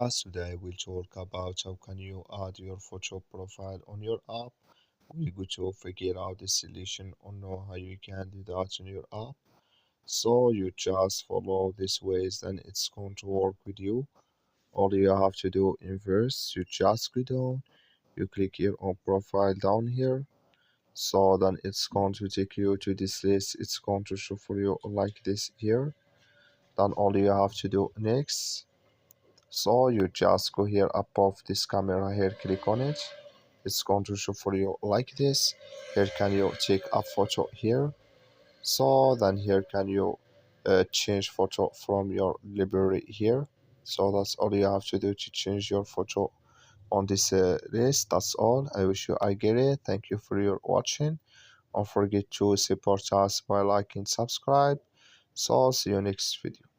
Today we'll talk about how can you add your photo profile on your app. We're going to figure out the solution or know how you can do that on your app. So you just follow these ways and it's going to work with you. All you have to do in verse, you just go down, you click your own profile down here. So then it's going to take you to this list. It's going to show for you like this here. Then all you have to do next. So you just go here above this camera here, click on it. It's going to show for you like this. Here can you take a photo here. So then here can you change photo from your library here. So that's all you have to do to change your photo on this list. That's all. I wish you I get it. Thank you for your watching. Don't forget to support us by liking, subscribe. So see you next video.